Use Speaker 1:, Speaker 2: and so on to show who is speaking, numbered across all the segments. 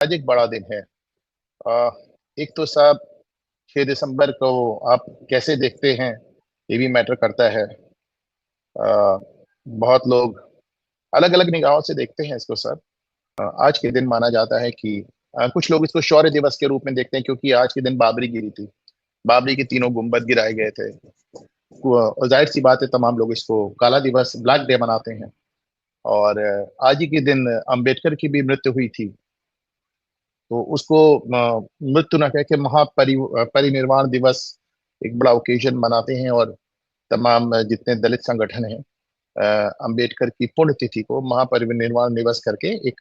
Speaker 1: आज एक बड़ा दिन है। अ, एक तो साहब 6 दिसंबर को आप कैसे देखते हैं ये भी मैटर करता है। बहुत लोग अलग अलग निगाहों से देखते हैं इसको सर। आज के दिन माना जाता है कि कुछ लोग इसको शौर्य दिवस के रूप में देखते हैं क्योंकि आज के दिन बाबरी गिरी थी। बाबरी के तीनों गुंबद गिराए गए थे। और जाहिर सी बात है तमाम लोग इसको काला दिवस ब्लैक डे मनाते हैं। और आज ही के दिन अंबेडकर की भी मृत्यु हुई थी। तो उसको मृत्यु न कह के परिनिर्वाण दिवस एक बड़ा ओकेजन मनाते हैं। और तमाम जितने दलित संगठन हैं अंबेडकर की पुण्यतिथि को महापरिनिर्वाण दिवस करके एक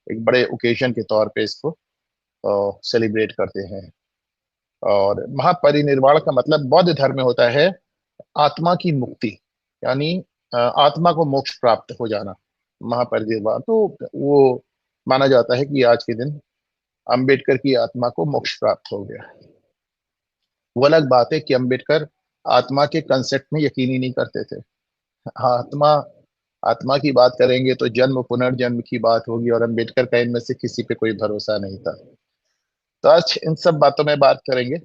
Speaker 1: बड़े ओकेजन के तौर पे इसको सेलिब्रेट करते हैं। और महापरिनिर्वाण का मतलब बौद्ध धर्म में होता है आत्मा की मुक्ति, यानी आत्मा को मोक्ष प्राप्त हो जाना। महापरिनिर्वाण तो वो माना जाता है कि आज के दिन अंबेडकर की आत्मा को मोक्ष प्राप्त हो गया। वो अलग बात है कि अंबेडकर आत्मा के कंसेप्ट में यकीन ही नहीं करते थे। आत्मा आत्मा की बात करेंगे तो जन्म पुनर्जन्म की बात होगी, और अंबेडकर का इनमें से किसी पे कोई भरोसा नहीं था। तो आज इन सब बातों में बात करेंगे।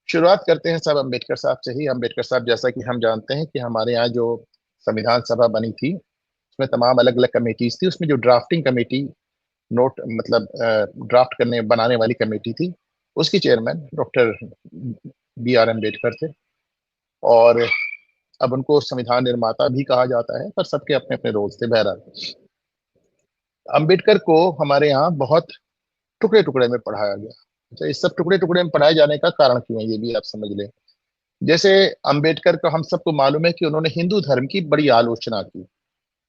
Speaker 1: शुरुआत करते हैं सब अंबेडकर साहब से ही। अंबेडकर साहब, जैसा कि हम जानते हैं कि हमारे यहाँ जो संविधान सभा बनी थी उसमें तमाम अलग अलग कमेटीज थी। उसमें जो ड्राफ्टिंग कमेटी, नोट मतलब ड्राफ्ट करने बनाने वाली कमेटी थी, उसकी चेयरमैन डॉक्टर B.R. अम्बेडकर थे। और अब उनको संविधान निर्माता भी कहा जाता है, पर सबके अपने अपने रोल्स थे। बहरहाल अम्बेडकर को हमारे यहाँ बहुत टुकड़े टुकड़े में पढ़ाया गया। अच्छा, इस सब टुकड़े टुकड़े में पढ़ाए जाने का कारण क्यों है ये भी आप समझ लें। जैसे अम्बेडकर को हम सबको मालूम है कि उन्होंने हिंदू धर्म की बड़ी आलोचना की,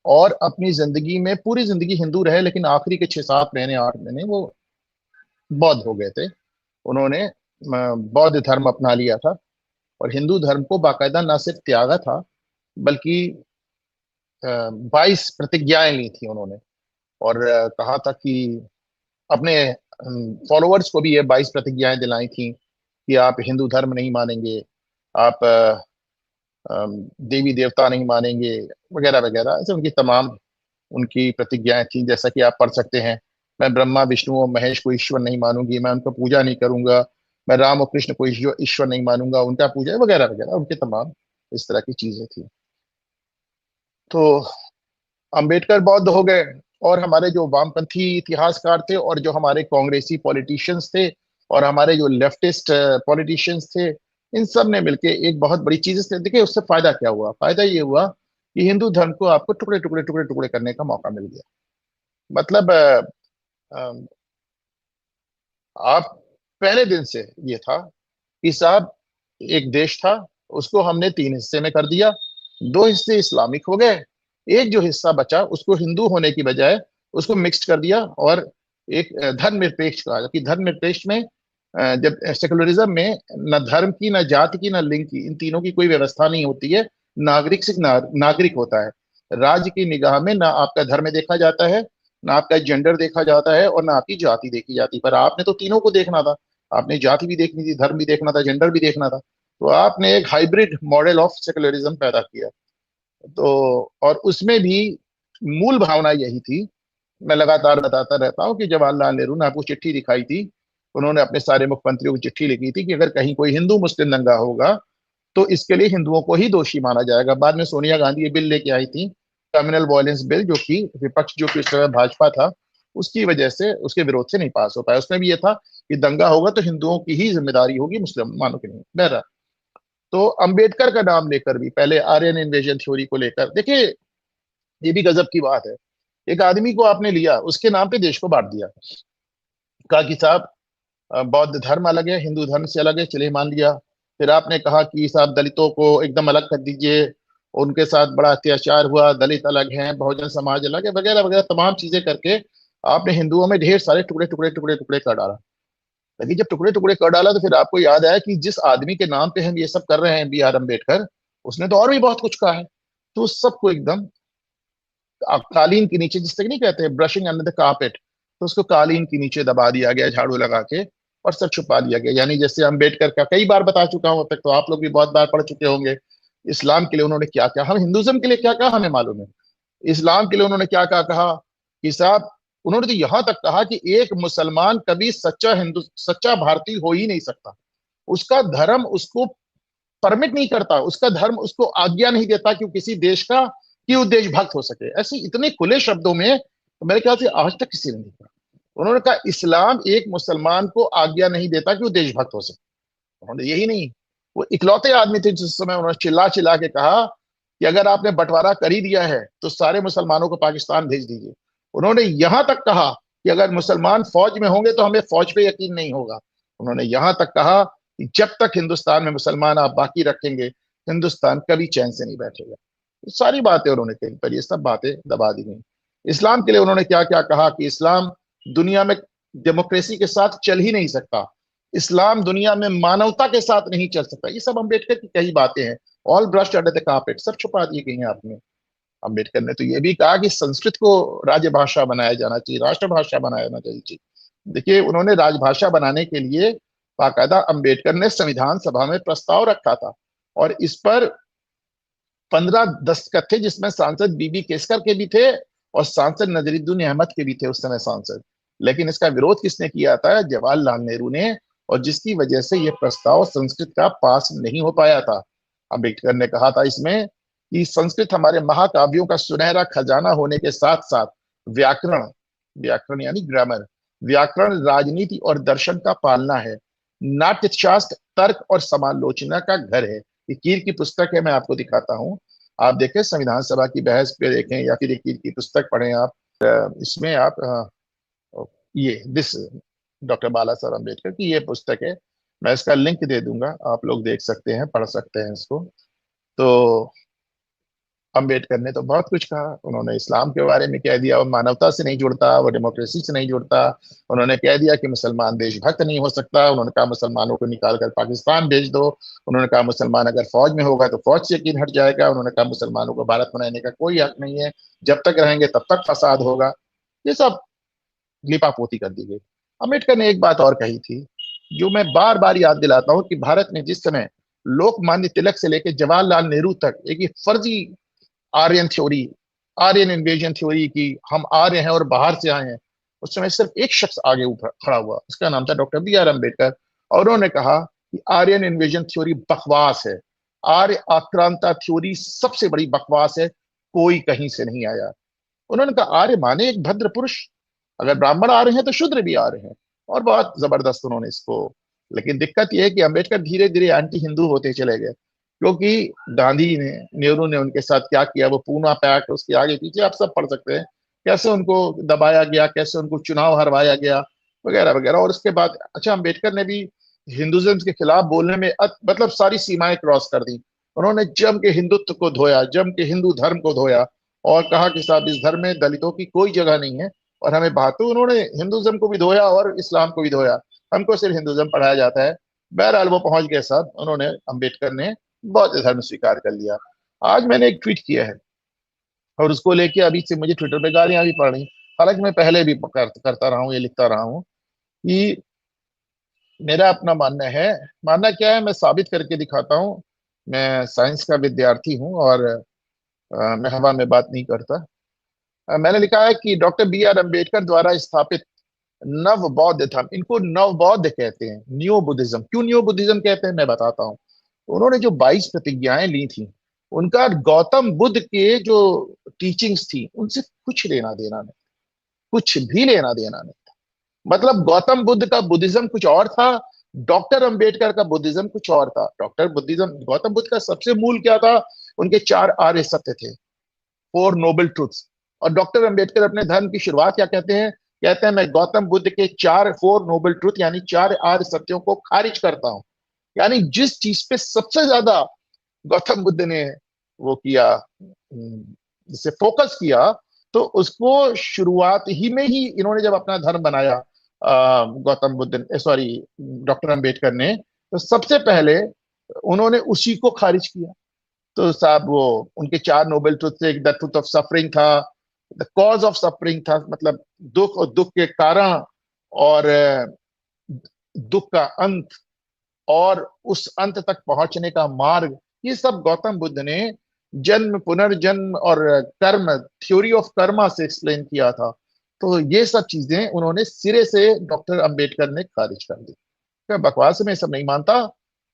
Speaker 1: और अपनी जिंदगी में पूरी जिंदगी हिंदू रहे, लेकिन आखिरी के 6-7 महीने 8 महीने वो बौद्ध हो गए थे। उन्होंने बौद्ध धर्म अपना लिया था, और हिंदू धर्म को बाकायदा न सिर्फ त्यागा था बल्कि 22 प्रतिज्ञाएं ली थी उन्होंने। और कहा था कि अपने फॉलोअर्स को भी ये 22 प्रतिज्ञाएं दिलाई थी कि आप हिंदू धर्म नहीं मानेंगे, आप देवी देवता नहीं मानेंगे, वगैरह वगैरह। ऐसे उनकी तमाम उनकी प्रतिज्ञाएं थी, जैसा कि आप पढ़ सकते हैं। मैं ब्रह्मा विष्णु और महेश को ईश्वर नहीं मानूंगी, मैं उनका पूजा नहीं करूंगा, मैं राम और कृष्ण को ईश्वर नहीं मानूंगा, उनका पूजा, वगैरह वगैरह। उनके तमाम इस तरह की चीजें थी। तो अंबेडकर बौद्ध हो गए, और हमारे जो वामपंथी इतिहासकार थे और जो हमारे कांग्रेसी पॉलिटिशियंस थे और हमारे जो लेफ्टिस्ट पॉलिटिशियंस थे, इन सब ने मिलके एक बहुत बड़ी चीज से देखिए। उससे फायदा क्या हुआ? फायदा ये हुआ कि हिंदू धर्म को आपको टुकड़े टुकड़े टुकड़े टुकड़े करने का मौका मिल गया। मतलब अ, आप पहले दिन से ये था कि साहब एक देश था, उसको हमने 3 हिस्से में कर दिया। 2 हिस्से इस्लामिक हो गए, एक जो हिस्सा बचा उसको हिंदू होने की बजाय उसको मिक्स्ड कर दिया, और एक धर्मनिरपेक्ष कहा। कि धर्मनिरपेक्ष में जब सेकुलरिज्म में न धर्म की, न जाति की, न लिंग की, इन तीनों की कोई व्यवस्था नहीं होती है। नागरिक से नागरिक होता है। राज्य की निगाह में ना आपका धर्म देखा जाता है, ना आपका जेंडर देखा जाता है, और ना आपकी जाति देखी जाती। पर आपने तो तीनों को देखना था। आपने जाति भी देखनी थी, धर्म भी देखना था, जेंडर भी देखना था। तो आपने एक हाइब्रिड मॉडल ऑफ सेकुलरिज्म पैदा किया। तो और उसमें भी मूल भावना यही थी। मैं लगातार बताता रहता हूँ कि जवाहरलाल नेहरू ने आपको चिट्ठी दिखाई थी। उन्होंने अपने सारे मुख्यमंत्रियों को चिट्ठी लिखी थी कि अगर कहीं कोई हिंदू मुस्लिम दंगा होगा तो इसके लिए हिंदुओं को ही दोषी माना जाएगा। बाद में सोनिया गांधी ये बिल लेके आई थी, कम्युनल वायलेंस बिल, जो कि विपक्ष, जो कि उस समय भाजपा था, उसकी वजह से, उसके विरोध से नहीं पास हो पाया। उसमें भी ये था कि दंगा होगा तो हिंदुओं की ही जिम्मेदारी होगी, मुसलमानों की नहीं। बहरहाल, तो अंबेडकर का नाम लेकर भी, पहले आर्यन इन्वेजन थ्योरी को लेकर, देखिए ये भी गजब की बात है। एक आदमी को आपने लिया, उसके नाम पे देश को बांट दिया। कहा कि साहब बौद्ध धर्म अलग है, हिंदू धर्म से अलग है, चलिए मान लिया। फिर आपने कहा कि साहब दलितों को एकदम अलग कर दीजिए, उनके साथ बड़ा अत्याचार हुआ, दलित अलग हैं, बहुजन समाज अलग है, वगैरह वगैरह तमाम चीजें करके आपने हिंदुओं में ढेर सारे टुकड़े टुकड़े टुकड़े टुकड़े कर डाला। लेकिन जब टुकड़े टुकड़े कर डाला तो फिर आपको याद आया कि जिस आदमी के नाम पे हम ये सब कर रहे हैं, B.R. अम्बेडकर, उसने तो और भी बहुत कुछ कहा है। तो उस सबको एकदम कालीन के नीचे, जिससे नहीं कहते ब्रशिंग अंडर द कारपेट, तो उसको कालीन के नीचे दबा दिया गया, झाड़ू लगा के, और सब छुपा दिया गया। यानी जैसे अम्बेडकर का कई बार बता चुका हूं अब तक, तो आप लोग भी बहुत बार पढ़ चुके होंगे। इस्लाम के लिए उन्होंने क्या क्या, हम हिंदुज्म के लिए क्या कहा हमें मालूम है। इस्लाम के लिए उन्होंने क्या क्या कहा कि साहब उन्होंने तो यहां तक कहा कि एक मुसलमान कभी सच्चा भारतीय हो ही नहीं सकता। उसका धर्म उसको परमिट नहीं करता, उसका धर्म उसको आज्ञा नहीं देता कि वो किसी देश का कि वो देशभक्त हो सके। ऐसे इतने खुले शब्दों में तो मेरे ख्याल से आज तक किसी ने नहीं कहा। उन्होंने कहा इस्लाम एक मुसलमान को आज्ञा नहीं देता कि वो देशभक्त हो सके। उन्होंने यही नहीं, वो इकलौते आदमी थे जिस समय उन्होंने चिल्ला चिल्ला के कहा कि अगर आपने बंटवारा कर ही दिया है तो सारे मुसलमानों को पाकिस्तान भेज दीजिए। उन्होंने यहां तक कहा कि अगर मुसलमान फौज में होंगे तो हमें फौज पे यकीन नहीं होगा। उन्होंने यहां तक कहा कि जब तक हिंदुस्तान में मुसलमान आप बाकी रखेंगे, हिंदुस्तान कभी चैन से नहीं बैठेगा। ये सारी बातें उन्होंने कही, पर ये सब बातें दबा दी गई। इस्लाम के लिए उन्होंने क्या क्या कहा कि इस्लाम दुनिया में डेमोक्रेसी के साथ चल ही नहीं सकता, इस्लाम दुनिया में मानवता के साथ नहीं चल सकता। ये सब अम्बेडकर की कई बातें हैं, all brushed under the carpet, सब छुपा दी गई हैं आपने। अम्बेडकर ने तो ये भी कहा कि संस्कृत को राजभाषा बनाया जाना चाहिए, राष्ट्रभाषा बनाया जाना चाहिए। देखिए, उन्होंने राजभाषा बनाने के लिए बाकायदा अम्बेडकर ने संविधान सभा में प्रस्ताव रखा था, और इस पर 15 दस्तखत थे, जिसमें सांसद बीबी केसकर के भी थे और सांसद नजरुद्दीन अहमद के भी थे उस समय सांसद। लेकिन इसका विरोध किसने किया था? जवाहरलाल नेहरू ने, और जिसकी वजह से यह प्रस्ताव संस्कृत का पास नहीं हो पाया था। अम्बेडकर ने कहा था इसमें कि संस्कृत हमारे महाकाव्यों का सुनहरा खजाना होने के साथ साथ व्याकरण, व्याकरण यानी ग्रामर, व्याकरण, राजनीति और दर्शन का पालना है, नाट्यशास्त्र, तर्क और समालोचना का घर है। ये कीर की पुस्तक है, मैं आपको दिखाता हूँ। आप देखें संविधान सभा की बहस पे देखें, या फिर कीर की पुस्तक पढ़ें आप। इसमें आप ये दिस डॉक्टर बाला साहब अम्बेडकर की ये पुस्तक है। मैं इसका लिंक दे दूंगा, आप लोग देख सकते हैं, पढ़ सकते हैं इसको। तो अम्बेडकर ने तो बहुत कुछ कहा। उन्होंने इस्लाम के बारे में कह दिया वो मानवता से नहीं जुड़ता, वो डेमोक्रेसी से नहीं जुड़ता। उन्होंने कह दिया कि मुसलमान देशभक्त नहीं हो सकता। उन्होंने कहा मुसलमानों को निकाल कर पाकिस्तान भेज दो। उन्होंने कहा मुसलमान अगर फौज में होगा तो फौज से यकीन हट जाएगा। उन्होंने कहा मुसलमानों को भारत बनाने का कोई हक नहीं है, जब तक रहेंगे तब तक फसाद होगा। ये सब लिपापोती कर दी गई। अम्बेडकर ने एक बात और कही थी, जो मैं बार बार याद दिलाता हूं, कि भारत में जिस समय लोकमान्य तिलक से लेकर जवाहरलाल नेहरू तक एक फर्जी Aryan theory, Aryan invasion theory की हम आ रहे हैं और बाहर से आए हैं, उस समय सिर्फ एक शख्स आगे खड़ा हुआ, उसका नाम था डॉक्टर बी आर अम्बेडकर। और उन्होंने कहा कि आर्यन इन्वेजन थ्योरी बकवास है, आर्य आक्रांता थ्योरी सबसे बड़ी बकवास है, कोई कहीं से नहीं आया। उन्होंने कहा आर्य माने एक भद्र पुरुष, अगर ब्राह्मण आ रहे हैं तो शूद्र भी आ रहे हैं, और बहुत जबरदस्त उन्होंने इसको। लेकिन दिक्कत यह है कि अम्बेडकर धीरे धीरे एंटी हिंदू होते चले गए, क्योंकि गांधी ने, नेहरू ने उनके साथ क्या किया, वो पूना पैक्ट, उसके आगे पीछे आप सब पढ़ सकते हैं, कैसे उनको दबाया गया, कैसे उनको चुनाव हरवाया गया, वगैरह वगैरह। और उसके बाद अच्छा, अम्बेडकर ने भी हिंदुज्म के खिलाफ बोलने में मतलब सारी सीमाएं क्रॉस कर दी। उन्होंने जम के हिंदुत्व को धोया, जम के हिंदू धर्म को धोया, और कहा कि साहब इस धर्म में दलितों की कोई जगह नहीं है, और हमें बहातुर। उन्होंने हिंदुज्म को भी धोया और इस्लाम को भी धोया, हमको सिर्फ हिंदुज्म पढ़ाया जाता है। बहरहाल वो पहुंच गए साहब, उन्होंने, अम्बेडकर ने बौद्ध धर्म स्वीकार कर लिया। आज मैंने एक ट्वीट किया है, और उसको लेके अभी से मुझे ट्विटर पे गालियां भी पड़ रही। हालांकि मैं पहले भी करता रहा हूँ, ये लिखता रहा हूँ कि मेरा अपना मानना है। मानना क्या है, मैं साबित करके दिखाता हूँ। मैं साइंस का विद्यार्थी हूँ, और मैं हवा में बात नहीं करता। मैंने लिखा है कि डॉक्टर बी आर अम्बेडकर द्वारा स्थापित नव बौद्ध धर्म, इनको नव बौद्ध कहते हैं, न्यू बुद्धिज्म। क्यों न्यू बुद्धिज्म कहते हैं, मैं बताता हूँ। उन्होंने जो 22 प्रतिज्ञाएं ली थी, उनका गौतम बुद्ध के जो टीचिंग्स थी उनसे कुछ लेना देना नहीं, कुछ भी लेना देना नहीं था। मतलब गौतम बुद्ध का बुद्धिज्म कुछ और था, डॉक्टर अंबेडकर का बुद्धिज्म कुछ और था। गौतम बुद्ध का सबसे मूल क्या था, उनके 4 आर्य सत्य थे, 4 नोबल ट्रुथ्स। और डॉक्टर अंबेडकर अपने धर्म की शुरुआत क्या कहते हैं? कहते हैं मैं गौतम बुद्ध के 4 नोबल ट्रुथ यानी 4 आर्य सत्यों को खारिज करता हूं। यानी जिस चीज पे सबसे ज्यादा गौतम बुद्ध ने वो किया, जिसे फोकस किया, तो उसको शुरुआत ही में ही इन्होंने जब अपना धर्म बनाया, गौतम बुद्ध, सॉरी, डॉक्टर अंबेडकर ने, तो सबसे पहले उन्होंने उसी को खारिज किया। तो साहब वो उनके 4 नोबेल ट्रुथ थे। द ट्रुथ ऑफ सफरिंग था, द कॉज ऑफ सफरिंग था, मतलब दुख और दुख के कारण, और दुख का अंत, और उस अंत तक पहुंचने का मार्ग। ये सब गौतम बुद्ध ने जन्म, पुनर्जन्म और कर्म, थ्योरी ऑफ कर्मा से एक्सप्लेन किया था। तो ये सब चीजें उन्होंने सिरे से डॉक्टर अंबेडकर ने खारिज कर दी। क्या बकवास है, मैं सब नहीं मानता।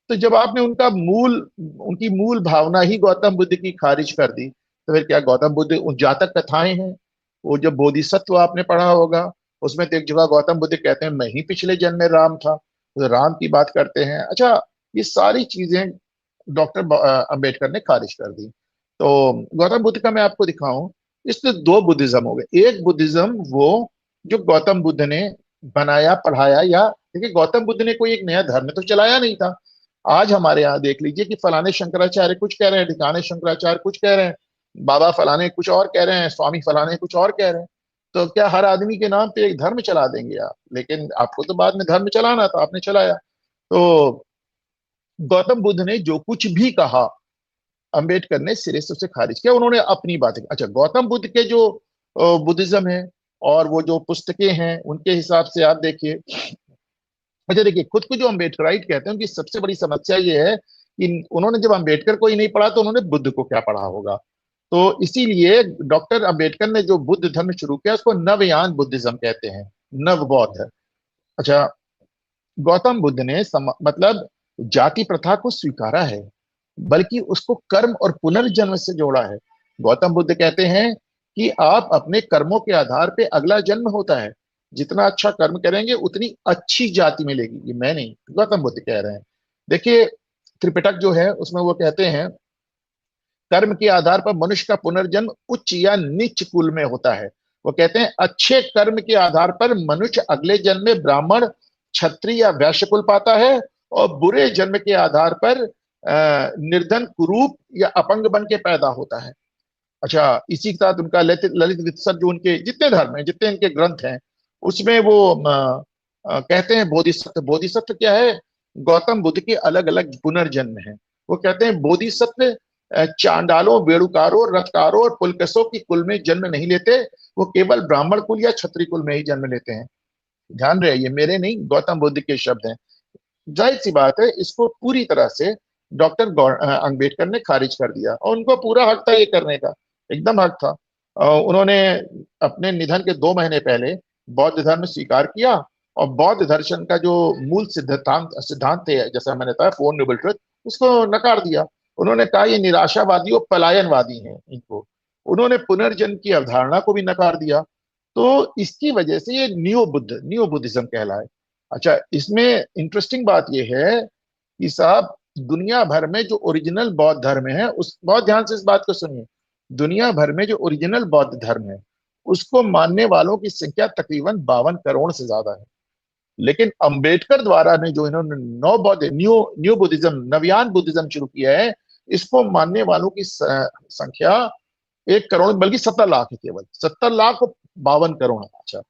Speaker 1: तो जब आपने उनकी मूल भावना ही गौतम बुद्ध की खारिज कर दी, तो फिर क्या गौतम बुद्ध उन जातक कथाएं हैं, वो जो बोधिसत्व आपने पढ़ा होगा, उसमें तो एक जगह गौतम बुद्ध कहते हैं मैं ही पिछले जन्म में राम था, तो राम की बात करते हैं। अच्छा, ये सारी चीजें डॉक्टर अंबेडकर ने खारिज कर दी। तो गौतम बुद्ध का मैं आपको दिखाऊं, इसमें दो बुद्धिज्म हो गए। एक बुद्धिज्म वो जो गौतम बुद्ध ने बनाया पढ़ाया, या देखिए गौतम बुद्ध ने कोई एक नया धर्म तो चलाया नहीं था। आज हमारे यहाँ देख लीजिए कि फलाने शंकराचार्य कुछ कह रहे हैं, ढिकाने शंकराचार्य कुछ कह रहे हैं, बाबा फलाने कुछ और कह रहे हैं, स्वामी फलाने कुछ और कह रहे हैं। तो क्या हर आदमी के नाम पे एक धर्म चला देंगे आप? लेकिन आपको तो बाद में धर्म चलाना था, आपने चलाया। तो गौतम बुद्ध ने जो कुछ भी कहा, अंबेडकर ने सिरे से उसे खारिज किया। उन्होंने अपनी बातें, अच्छा गौतम बुद्ध के जो बुद्धिज्म है और वो जो पुस्तकें हैं उनके हिसाब से आप देखिए। अच्छा देखिए, खुद को जो अम्बेडकराइट कहते हैं उनकी सबसे बड़ी समस्या ये है कि उन्होंने जब अम्बेडकर को ही नहीं पढ़ा तो उन्होंने बुद्ध को क्या पढ़ा होगा। तो इसीलिए डॉक्टर अम्बेडकर ने जो बुद्ध धर्म शुरू किया उसको नवयान बुद्धिज्म कहते हैं, नव बौद्ध। अच्छा, गौतम बुद्ध ने मतलब जाति प्रथा को स्वीकारा है, बल्कि उसको कर्म और पुनर्जन्म से जोड़ा है। गौतम बुद्ध कहते हैं कि आप अपने कर्मों के आधार पे अगला जन्म होता है, जितना अच्छा कर्म करेंगे उतनी अच्छी जाति मिलेगी। ये मैं नहीं, गौतम बुद्ध कह रहे हैं। देखिए, त्रिपिटक जो है उसमें वो कहते हैं कर्म के आधार पर मनुष्य का पुनर्जन्म उच्च या नीच कुल में होता है। वो कहते हैं अच्छे कर्म के आधार पर मनुष्य अगले जन्म में ब्राह्मण, क्षत्रिय या वैश्य कुल पाता है, और बुरे जन्म के आधार पर निर्धन, कुरूप या अपंग बन के पैदा होता है। अच्छा, इसी के साथ उनका ललित ललित वित्सर, जो उनके जितने धर्म हैं, जितने इनके ग्रंथ हैं, उसमें वो कहते हैं बोधिसत्व। बोधिसत्व क्या है? गौतम बुद्ध के अलग अलग पुनर्जन्म हैं। वो कहते हैं बोधिसत्व चांडालों, वेणुकारों, रथकारों और पुलकसों की कुल में जन्म नहीं लेते, वो केवल ब्राह्मण कुल या क्षत्रिय कुल में ही जन्म लेते हैं। ध्यान रहे, ये मेरे नहीं, गौतम बुद्ध के शब्द हैं। जाहिर सी बात है, इसको पूरी तरह से डॉक्टर अंबेडकर ने खारिज कर दिया, और उनको पूरा हक था ये करने का, एकदम हक था। उन्होंने अपने निधन के 2 महीने पहले बौद्ध धर्म स्वीकार किया, और बौद्ध दर्शन का जो मूल सिद्धांत सिद्धांत थे, जैसा मैंने कहा फोर नोबल ट्रुथ, उसको नकार दिया। उन्होंने कहा ये निराशावादी और पलायनवादी हैं, इनको। उन्होंने पुनर्जन्म की अवधारणा को भी नकार दिया। तो इसकी वजह से ये न्यू बुद्धिज्म कहलाए। अच्छा, इसमें इंटरेस्टिंग बात यह है कि साहब, दुनिया भर में जो ओरिजिनल बौद्ध धर्म है, उस बहुत ध्यान से इस बात को सुनिए, दुनिया भर में जो ओरिजिनल बौद्ध धर्म है उसको मानने वालों की संख्या तकरीबन 52 करोड़ से ज्यादा है। लेकिन अंबेडकर द्वारा ने जो इन्होंने new new Buddhism, Navayana Buddhism शुरू किया है, इसको मानने वालों की संख्या 1 करोड़, बल्कि 70 लाख है, केवल 70 लाख और 52 करोड़। अच्छा,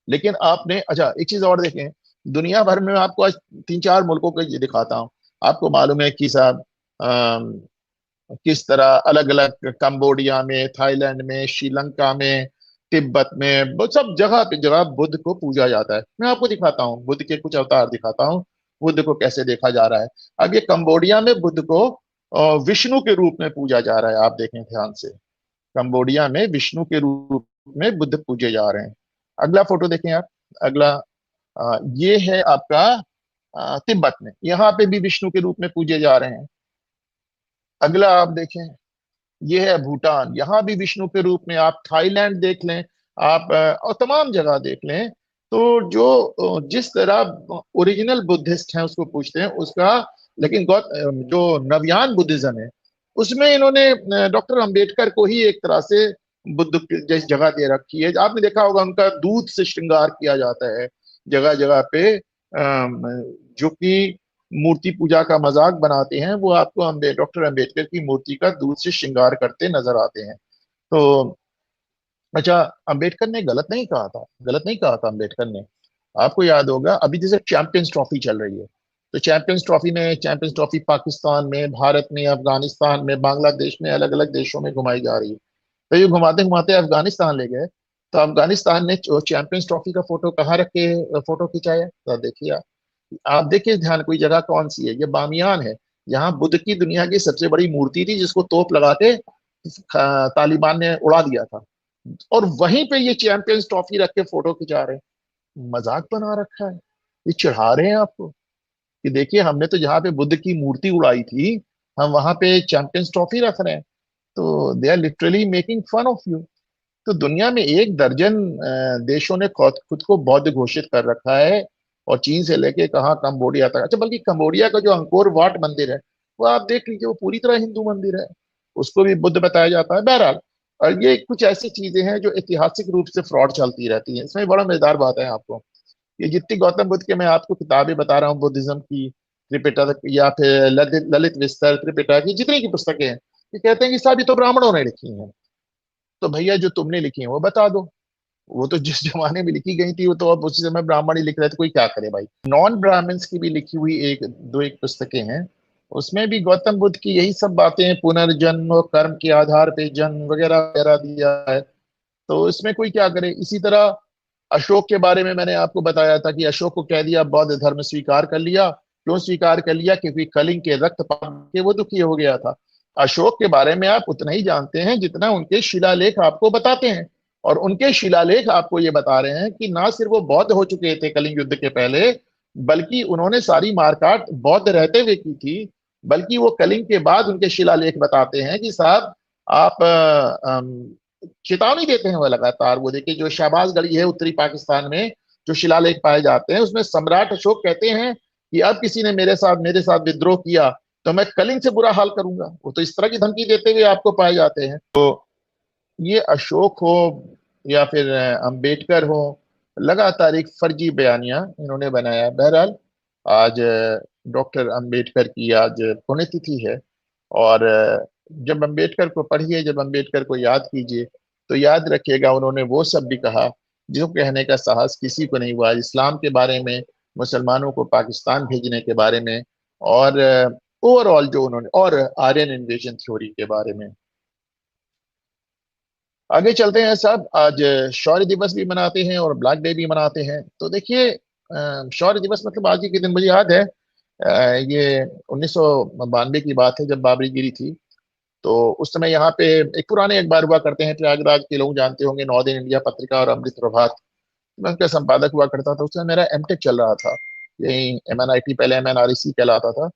Speaker 1: लेकिन आपने, अच्छा एक चीज और देखें, दुनिया भर में आपको आज 3-4 मुल्कों को ये दिखाता हूँ। आपको मालूम है कि साहब किस तरह अलग अलग, कंबोडिया में, थाईलैंड में, श्रीलंका में, तिब्बत में, वो सब जगह पे जगह बुद्ध को पूजा जाता है। मैं आपको दिखाता हूँ, बुद्ध के कुछ अवतार दिखाता हूँ, बुद्ध को कैसे देखा जा रहा है। अब ये कंबोडिया में बुद्ध को विष्णु के रूप में पूजा जा रहा है, आप देखें ध्यान से। कंबोडिया में विष्णु के रूप में बुद्ध पूजे जा रहे हैं। अगला फोटो देखें आप, अगला ये है आपका तिब्बत में, यहाँ पे भी विष्णु के रूप में पूजे जा रहे हैं। अगला आप देखें, ये है भूटान, यहाँ भी विष्णु के रूप में। आप थाईलैंड देख लें, आप और तमाम जगह देख लें, तो जो जिस तरह ओरिजिनल बुद्धिस्ट हैं उसको पूछते हैं उसका, लेकिन जो नवयान बुद्धिज्म है उसमें इन्होंने डॉक्टर अंबेडकर को ही एक तरह से बुद्ध जैसी जगह दे रखी है। आपने देखा होगा उनका दूध से श्रृंगार किया जाता है जगह जगह पे, जो कि मूर्ति पूजा का मजाक बनाते हैं, वो आपको डॉक्टर अंबेडकर की मूर्ति का दूध से श्रृंगार करते नजर आते हैं। तो अच्छा, अंबेडकर ने गलत नहीं कहा था, गलत नहीं कहा था अंबेडकर ने। आपको याद होगा अभी जैसे चैंपियंस ट्रॉफी चल रही है, तो चैंपियंस ट्रॉफी पाकिस्तान में, भारत में, अफगानिस्तान में, बांग्लादेश में, अलग अलग देशों में घुमाई जा रही है। तो ये घुमाते घुमाते अफगानिस्तान ले गए, तो अफगानिस्तान ने चैंपियंस ट्रॉफी का फोटो कहाँ रख के फोटो खिंचाया, तो देखिए आप देखिए ध्यान, कोई जगह कौन सी है, ये बामियान है। यहाँ बुद्ध की दुनिया की सबसे बड़ी मूर्ति थी जिसको तोप लगा के तालिबान ने उड़ा दिया था। और वहीं पे ये चैंपियंस ट्रॉफी रख के फोटो खिंचा रहे हैं। मजाक बना रखा है, ये चढ़ा रहे हैं आपको कि देखिए हमने तो जहाँ पे बुद्ध की मूर्ति उड़ाई थी, हम वहां पे चैंपियंस ट्रॉफी रख रहे हैं। तो they are literally making fun of you. तो दुनिया में एक दर्जन देशों ने खुद खुद को बौद्ध घोषित कर रखा है, और चीन से लेके कहाँ कंबोडिया तक। अच्छा, बल्कि कंबोडिया का जो अंकोर वाट मंदिर है, वो आप देख लीजिए, वो पूरी तरह हिंदू मंदिर है, उसको भी बुद्ध बताया जाता है। बहरहाल, और ये कुछ ऐसी चीजें हैं जो ऐतिहासिक रूप से फ्रॉड चलती रहती हैं। इसमें बड़ा मजेदार बात है आपको, ये जितनी गौतम बुद्ध के मैं आपको किताबें बता रहा हूँ बुद्धिज्म की, त्रिपिटक या फिर ललित विस्तर, त्रिपिटक, ये जितनी की पुस्तकें हैं, ये कहते हैं कि साहब ये तो ब्राह्मणों ने लिखी हैं। तो भैया जो तुमने लिखी है वो बता दो। वो तो जिस जमाने में लिखी गई थी वो तो अब उसी समय ब्राह्मण ही लिख रहे थे, कोई क्या करे भाई। नॉन ब्राह्मण्स की भी लिखी हुई एक दो एक पुस्तकें हैं, उसमें भी गौतम बुद्ध की यही सब बातें, पुनर्जन्म और कर्म के आधार पे जन्म वगैरह वगैरह दिया है। तो इसमें कोई क्या करे। इसी तरह अशोक के बारे में मैंने आपको बताया था कि अशोक को कह दिया बौद्ध धर्म स्वीकार कर लिया। क्यों स्वीकार कर लिया? क्योंकि कलिंग के रक्तपात के वो दुखी हो गया था। अशोक के बारे में आप उतना ही जानते हैं जितना उनके शिलालेख आपको बताते हैं। और उनके शिलालेख आपको ये बता रहे हैं कि ना सिर्फ वो बौद्ध हो चुके थे कलिंग युद्ध के पहले, बल्कि उन्होंने सारी मारकाट बौद्ध रहते हुए की थी। बल्कि वो कलिंग के बाद उनके शिलालेख बताते हैं कि साहब आप चेतावनी देते हैं वो लगातार। वो देखिए जो शहबाज गढ़ी है उत्तरी पाकिस्तान में, जो शिलालेख पाए जाते हैं, उसमें सम्राट अशोक कहते हैं कि अब किसी ने मेरे साथ विद्रोह किया तो मैं कलिंग से बुरा हाल करूंगा। वो तो इस तरह की धमकी देते हुए आपको पाए जाते हैं। तो ये अशोक हो या फिर अंबेडकर हो, लगातार एक फर्जी बयानियां इन्होंने बनाया। बहरहाल, आज डॉक्टर अंबेडकर की आज पुण्यतिथि है। और जब अंबेडकर को पढ़िए, जब अंबेडकर को याद कीजिए, तो याद रखिएगा उन्होंने वो सब भी कहा जो कहने का साहस किसी को नहीं हुआ। इस्लाम के बारे में, मुसलमानों को पाकिस्तान भेजने के बारे में, और ओवरऑल जो उन्होंने, और आर्यन इन्वेजन थ्योरी के बारे में। आगे चलते हैं साहब। आज शौर्य दिवस भी मनाते हैं और ब्लैक डे भी मनाते हैं। तो देखिए, शौर्य दिवस मतलब आज ही के दिन मुझे याद है, ये 1992 की बात है जब बाबरी गिरी थी। तो उस समय यहाँ पे एक पुराने अखबार हुआ करते हैं, प्रयागराज के लोग जानते होंगे, नौ दिन इंडिया पत्रिका और अमृत प्रभात। मैं उनका संपादक हुआ करता था। उस समय मेरा एमटेक चल रहा था, यही एमएनआईटी, पहले एमएनआरईसी कहलाता था।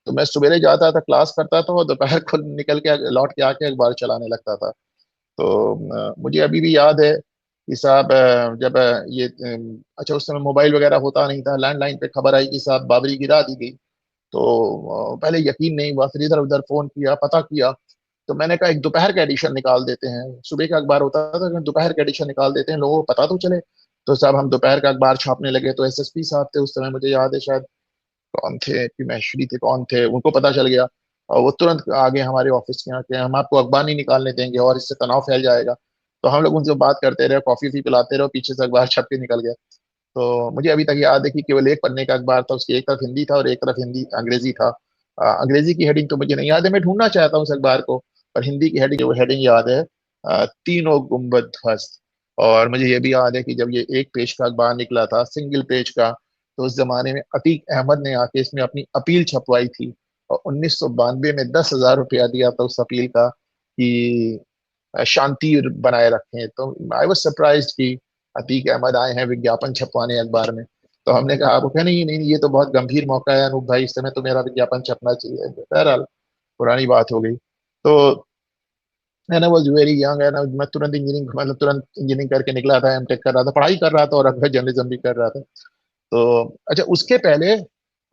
Speaker 1: तो मैं सवेरे जाता था, क्लास करता था, और दोपहर को निकल के लौट के आके अखबार चलाने लगता था। तो मुझे अभी भी याद है कि साहब जब अच्छा, उस समय मोबाइल वगैरह होता नहीं था, लैंडलाइन पे खबर आई कि साहब बाबरी गिरा दी गई। तो पहले यकीन नहीं हुआ, फिर इधर उधर फोन किया, पता किया। तो मैंने कहा एक दोपहर का एडिशन निकाल देते हैं, सुबह का अखबार होता था, लेकिन दोपहर का एडिशन निकाल देते हैं, लोगों को पता तो चले। तो साहब हम दोपहर का अखबार छापने लगे। तो एसएसपी साहब थे उस समय, मुझे याद है, शायद कौन थे कि महेश्वरी थे, कौन थे, उनको पता चल गया। और वो तुरंत आगे हमारे ऑफिस के यहाँ के, हम आपको अखबार नहीं निकालने देंगे और इससे तनाव फैल जाएगा। तो हम लोग उनसे बात करते रहे, कॉफी भी पिलाते रहे, पीछे से अखबार छप के निकल गया। तो मुझे अभी तक याद है कि केवल एक पन्ने का अखबार था, उसकी एक तरफ हिंदी था और एक तरफ हिंदी अंग्रेजी था। अंग्रेजी की हेडिंग तो मुझे नहीं याद है, मैं ढूंढना चाहता हूँ उस अखबार को। पर हिंदी की हेडिंग, वो हेडिंग याद है, तीनों गुंबद ध्वस्त। और मुझे ये भी याद है कि जब ये एक पेज का अखबार निकला था, सिंगल पेज का, तो उस जमाने में अतीक अहमद ने आके इसमें अपनी अपील छपवाई थी। और 1992 में 10,000 रुपया दिया था उस अपील का कि शांति बनाए रखें। तो आई वॉज सरप्राइज कि अतीक अहमद आए हैं विज्ञापन छपवाने अखबार में। तो हमने कहा, आपको कहा नहीं नहीं नहीं, ये तो बहुत गंभीर मौका है अनूप भाई, इस समय तो मेरा विज्ञापन छपना चाहिए। बहरहाल, पुरानी बात हो गई। तो मैंने वॉज वेरी यंग है ना, मैं तुरंत इंजीनियरिंग, मतलब तुरंत इंजीनियरिंग करके निकला था, एमटेक कर रहा था, पढ़ाई कर रहा था, और अगर जर्नलिज्म भी कर रहा था। तो अच्छा, उसके पहले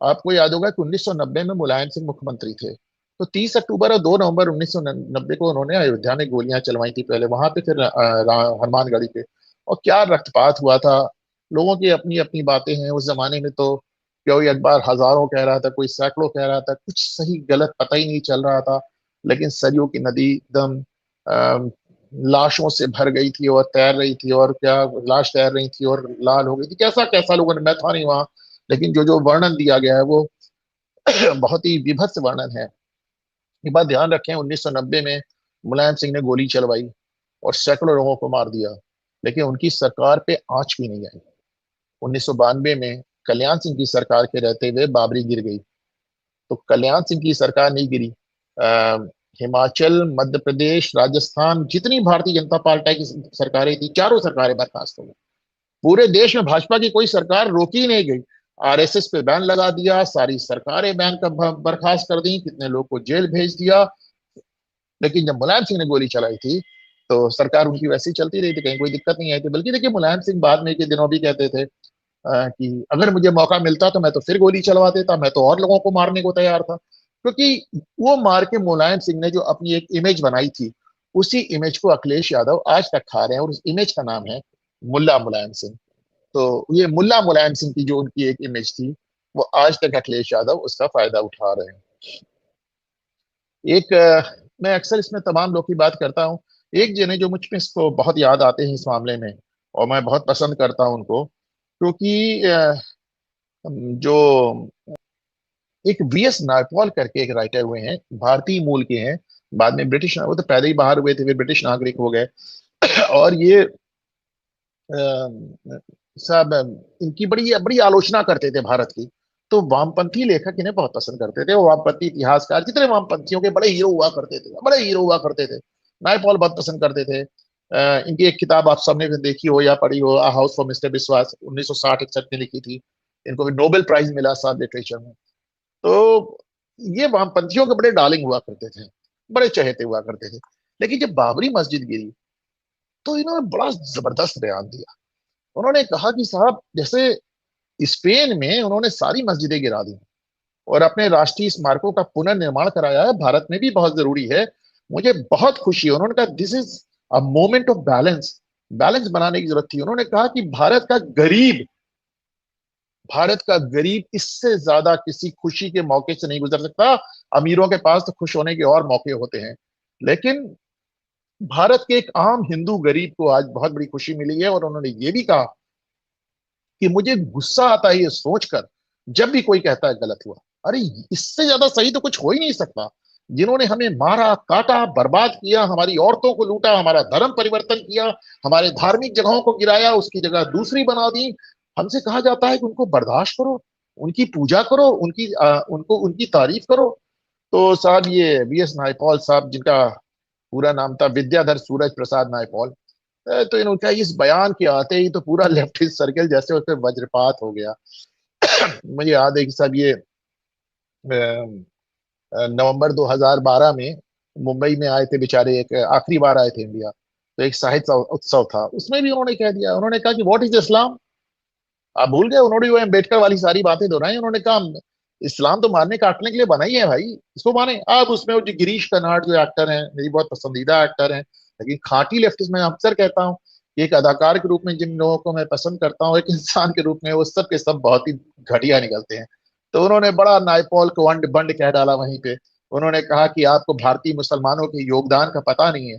Speaker 1: आपको याद होगा कि 1990 में मुलायम सिंह मुख्यमंत्री थे। तो 30 अक्टूबर और 2 नवंबर 1990 को उन्होंने अयोध्या में गोलियां चलवाई थी, पहले वहां पे, फिर हनुमानगढ़ी पे। और क्या रक्तपात हुआ था। लोगों की अपनी अपनी बातें हैं। उस जमाने में तो कोई अखबार हजारों कह रहा था, कोई सैकड़ों कह रहा था, कुछ सही गलत पता ही नहीं चल रहा था। लेकिन सरयू की नदी एकदम लाशों से भर गई थी और तैर रही थी, और क्या लाश तैर रही थी और लाल हो गई थी, कैसा कैसा लोगों ने, मैं था नहीं वहां, लेकिन जो जो वर्णन दिया गया है वो बहुत ही विभत्स वर्णन है। ये बात ध्यान रखें, 1990 में मुलायम सिंह ने गोली चलवाई और सैकड़ों लोगों को मार दिया, लेकिन उनकी सरकार पे आंच भी नहीं आई। 1992 में कल्याण सिंह की सरकार के रहते हुए बाबरी गिर गई। तो कल्याण सिंह की सरकार नहीं गिरी, हिमाचल, मध्य प्रदेश, राजस्थान, जितनी भारतीय जनता पार्टी की सरकारें थी, चारों सरकारें बर्खास्त हो गई। पूरे देश में भाजपा की कोई सरकार रोकी नहीं गई। आरएसएस पे बैन लगा दिया, सारी सरकारें बैन कर बर्खास्त कर दी, कितने लोग को जेल भेज दिया। लेकिन जब मुलायम सिंह ने गोली चलाई थी तो सरकार उनकी वैसे ही चलती रही थी, कहीं कोई दिक्कत नहीं आई थी। बल्कि देखिए, मुलायम सिंह बाद में के दिनों भी कहते थे कि अगर मुझे मौका मिलता तो मैं तो फिर गोली चलवा देता, मैं तो और लोगों को मारने को तैयार था। क्योंकि वो मार के मुलायम सिंह ने जो अपनी एक इमेज बनाई थी, उसी इमेज को अखिलेश यादव आज तक खा रहे हैं, और उस इमेज का नाम है मुल्ला मुलायम सिंह। तो ये मुल्ला मुलायम सिंह की जो उनकी एक इमेज थी, वो आज तक अखिलेश यादव उसका फायदा उठा रहे हैं। एक मैं अक्सर इसमें तमाम लोग की बात करता हूँ, एक जने जो मुझ में इसको बहुत याद आते हैं इस मामले में, और मैं बहुत पसंद करता हूँ उनको, क्योंकि जो एक वीएस नायपॉल करके एक राइटर हुए हैं, भारतीय मूल के हैं, बाद में ब्रिटिश, वो तो पहले ही बाहर हुए थे, वे ब्रिटिश नागरिक हो गए। और ये सब इनकी बड़ी बड़ी आलोचना करते थे भारत की। तो वामपंथी लेखक इन्हें बहुत पसंद करते थे, वो वामपंथी इतिहासकार जितने वामपंथियों के बड़े हीरो हुआ करते थे, बड़े हीरो हुआ करते थे, नायपॉल बहुत पसंद करते थे। इनकी एक किताब आप सबने देखी हो या पढ़ी हो, आ हाउस फॉर मिस्टर विश्वास, 1960-61 में लिखी थी। इनको भी नोबेल प्राइज मिला साहब लिटरेचर में। तो ये वामपंथियों के बड़े डार्लिंग हुआ करते थे, बड़े चहेते हुआ करते थे। लेकिन जब बाबरी मस्जिद गिरी, तो इन्होंने बड़ा जबरदस्त बयान दिया। उन्होंने कहा कि साहब, जैसे स्पेन में उन्होंने सारी मस्जिदें गिरा दी और अपने राष्ट्रीय स्मारकों का पुनर्निर्माण कराया है, भारत में भी बहुत जरूरी है। मुझे बहुत खुशी है। उन्होंने कहा this is a moment of balance, balance बनाने की जरूरत थी। उन्होंने कहा कि भारत का गरीब इससे ज्यादा किसी खुशी के मौके से नहीं गुजर सकता। अमीरों के पास तो खुश होने के और मौके होते हैं, लेकिन भारत के एक आम हिंदू गरीब को आज बहुत बड़ी खुशी मिली है। और उन्होंने ये भी कहा कि मुझे गुस्सा आता है ये सोचकर, जब भी कोई कहता है गलत हुआ, अरे इससे ज्यादा सही तो कुछ हो ही नहीं सकता। जिन्होंने हमें मारा, काटा, बर्बाद किया, हमारी औरतों को लूटा, हमारा धर्म परिवर्तन किया, हमारे धार्मिक जगहों को गिराया, उसकी जगह दूसरी बना दी, हमसे कहा जाता है कि उनको बर्दाश्त करो, उनकी पूजा करो, उनकी तारीफ करो। तो साहब, ये वीएस नायपॉल साहब, जिनका पूरा नाम था विद्याधर सूरज प्रसाद नायपॉल, तो इनका इस बयान के आते ही तो पूरा लेफ्टिस्ट सर्कल जैसे उस पर वज्रपात हो गया। मुझे याद है कि साहब ये नवंबर 2012 में मुंबई में आए थे बेचारे, एक आखिरी बार आए थे इंडिया, तो एक साहित्य उत्सव था, उसमें भी उन्होंने कह दिया, उन्होंने कहा कि व्हाट इज इस्लाम। आप भूल गए, उन्होंने वो अम्बेडकर वाली सारी बातें दोहराई। उन्होंने कहा इस्लाम तो मारने काटने के लिए बना ही है भाई, इसको माने आप। उसमें वो जो गिरीश कर्नाड जो एक्टर हैं, मेरी बहुत पसंदीदा एक्टर हैं, लेकिन खांटी लेफ्टिस्ट, मैं अक्सर कहता हूँ कि एक अदाकार के रूप में जिन लोगों को मैं पसंद करता हूँ, एक इंसान के रूप में वो सब के सब बहुत ही घटिया निकलते हैं। तो उन्होंने बड़ा नायपॉल को अंड बंड कह डाला वहीं पे। उन्होंने कहा कि आपको भारतीय मुसलमानों के योगदान का पता नहीं है।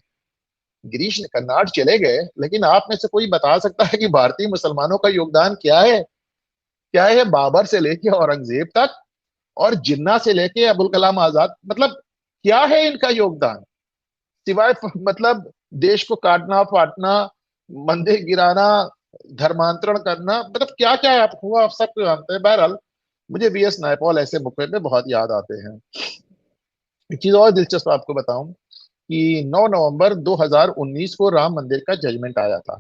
Speaker 1: गिरीश कर्नाड चले गए, लेकिन आप में से कोई बता सकता है कि भारतीय मुसलमानों का योगदान क्या है? क्या है? बाबर से लेके औरंगजेब तक, और जिन्ना से लेके अबुल कलाम आजाद, मतलब क्या है इनका योगदान? सिवाय मतलब देश को काटना, फाटना, मंदिर गिराना, धर्मांतरण करना, मतलब क्या क्या है आपको, आप सब जानते हैं। बहरहाल, मुझे वीएस नायपॉल ऐसे मुखबिर में बहुत याद आते हैं। एक चीज और दिलचस्प आपको बताऊं कि 9 नवंबर 2019 को राम मंदिर का जजमेंट आया था।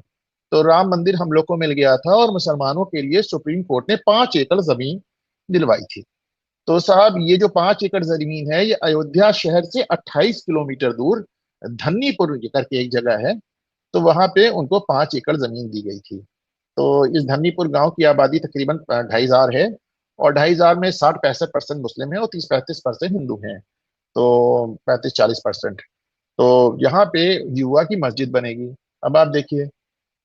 Speaker 1: तो राम मंदिर हम लोग को मिल गया था, और मुसलमानों के लिए सुप्रीम कोर्ट ने 5 एकड़ जमीन दिलवाई थी। तो साहब, ये जो 5 एकड़ जमीन है, ये अयोध्या शहर से 28 किलोमीटर दूर धन्नीपुर करके एक जगह है, तो वहां पे उनको 5 एकड़ जमीन दी गई थी। तो इस धन्नीपुर गांव की आबादी तकरीबन 2,500 है, और 2,500 में 60-65% मुस्लिम है और 30-35% हिंदू हैं। तो 35-40%। तो यहाँ पे युवा की मस्जिद बनेगी। अब आप देखिए,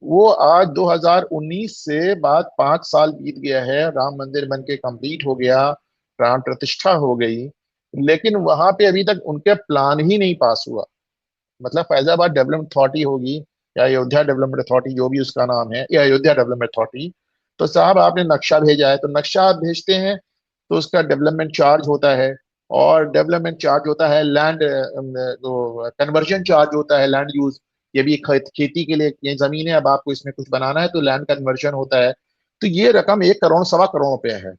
Speaker 1: वो आज 2019 से बाद 5 साल बीत गया है, राम मंदिर बन के कंप्लीट हो गया, प्राण प्रतिष्ठा हो गई, लेकिन वहां पे अभी तक उनके प्लान ही नहीं पास हुआ। मतलब फैजाबाद डेवलपमेंट अथॉरिटी होगी, या अयोध्या डेवलपमेंट अथॉरिटी, जो भी उसका नाम है, या अयोध्या डेवलपमेंट अथॉरिटी। तो साहब, आपने नक्शा भेजा है, तो नक्शा आप भेजते हैं, तो उसका डेवलपमेंट चार्ज होता है, और डेवलपमेंट चार्ज होता है, लैंड कन्वर्जन चार्ज होता है, लैंड यूज। ये भी खेती के लिए ये जमीन है, अब आपको इसमें कुछ बनाना है तो लैंड कन्वर्जन होता है। तो ये रकम 1 करोड़, 1.25 करोड़ रुपए है।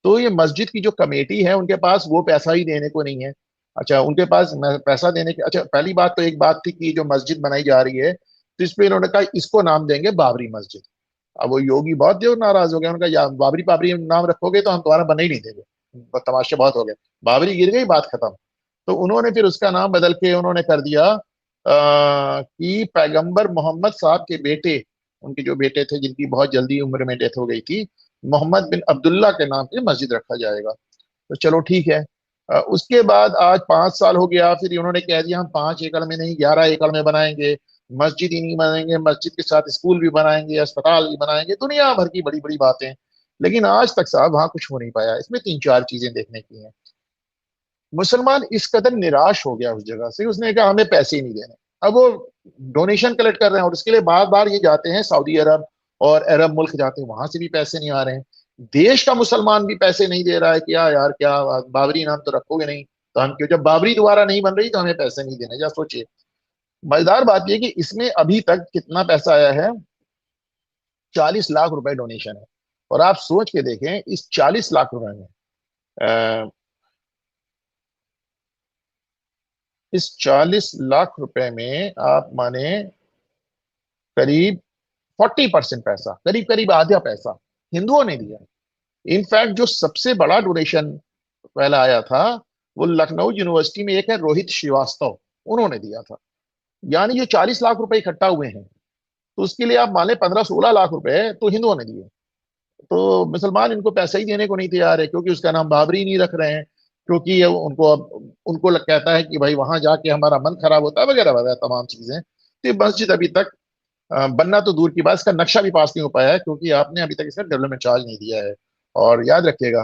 Speaker 1: तो ये मस्जिद की जो कमेटी है, उनके पास वो पैसा ही देने को नहीं है। अच्छा, उनके पास पैसा देने के, अच्छा पहली बात तो एक बात थी कि जो मस्जिद बनाई जा रही है तो इस पे इन्होंने कहा इसको नाम देंगे बाबरी मस्जिद। अब वो योगी बहुत जो नाराज हो गया, उनका या बाबरी बाबरी नाम रखोगे तो हम तुम्हारा बनने ही नहीं देंगे, तमाशे बहुत हो गए, बाबरी गिर गई, बात खत्म। तो उन्होंने फिर उसका नाम बदल के उन्होंने कर दिया कि पैगंबर मोहम्मद साहब के बेटे, उनके जो बेटे थे जिनकी बहुत जल्दी उम्र में डेथ हो गई थी, मोहम्मद बिन अब्दुल्ला के नाम पे मस्जिद रखा जाएगा। तो चलो ठीक है। उसके बाद आज 5 साल हो गया, फिर उन्होंने कह दिया हम 5 एकड़ में नहीं 11 एकड़ में बनाएंगे, मस्जिद ही नहीं बनाएंगे, मस्जिद के साथ स्कूल भी बनाएंगे, अस्पताल भी बनाएंगे, दुनिया भर की बड़ी बड़ी बातें। लेकिन आज तक साहब वहां कुछ हो नहीं पाया। इसमें तीन चार चीजें देखने की हैं। मुसलमान इस कदर निराश हो गया उस जगह से, उसने कहा हमें पैसे ही नहीं देने। अब वो डोनेशन कलेक्ट कर रहे हैं और उसके लिए बार बार ये जाते हैं सऊदी अरब और अरब मुल्क जाते हैं, वहां से भी पैसे नहीं आ रहे हैं। देश का मुसलमान भी पैसे नहीं दे रहा है, क्या यार क्या बाबरी नाम तो रखोगे नहीं तो हम क्यों, जब बाबरी दोबारा नहीं बन रही तो हमें पैसे नहीं देने, जा सोचिए। मजेदार बात यह कि इसमें अभी तक कितना पैसा आया है, 40 लाख रुपए डोनेशन है। और आप सोच के देखें इस 40 लाख रुपए में, अ, इस 40 लाख रुपए में आप माने करीब 40% पैसा, करीब करीब आधा पैसा हिंदुओं ने दिया। इनफैक्ट जो सबसे बड़ा डोनेशन पहला आया था वो लखनऊ यूनिवर्सिटी में एक है रोहित श्रीवास्तव, उन्होंने दिया था। यानी ये 40 लाख रुपए इकट्ठा हुए हैं, तो उसके लिए आप मान लें 15-16 लाख रुपए तो हिंदुओं ने दिए। तो मुसलमान इनको पैसा ही देने को नहीं तैयार है, क्योंकि उसका नाम बाबरी नहीं रख रहे हैं, क्योंकि ये उनको अब उनको कहता है कि भाई वहां जाके हमारा मन खराब होता है वगैरह वगैरह तमाम चीजें। तो ये मस्जिद अभी तक बनना तो दूर की बात, इसका नक्शा भी पास नहीं हो पाया है, क्योंकि आपने अभी तक इसका डेवलपमेंट चार्ज नहीं दिया है। और याद रखिएगा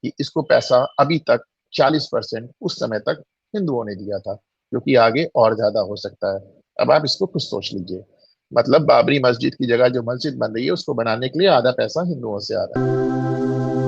Speaker 1: कि इसको पैसा अभी तक 40% उस समय तक हिंदुओं ने दिया था, क्योंकि आगे और ज्यादा हो सकता है। अब आप इसको खुद सोच लीजिए, मतलब बाबरी मस्जिद की जगह जो मस्जिद बन रही है उसको बनाने के लिए आधा पैसा हिंदुओं से आ रहा है।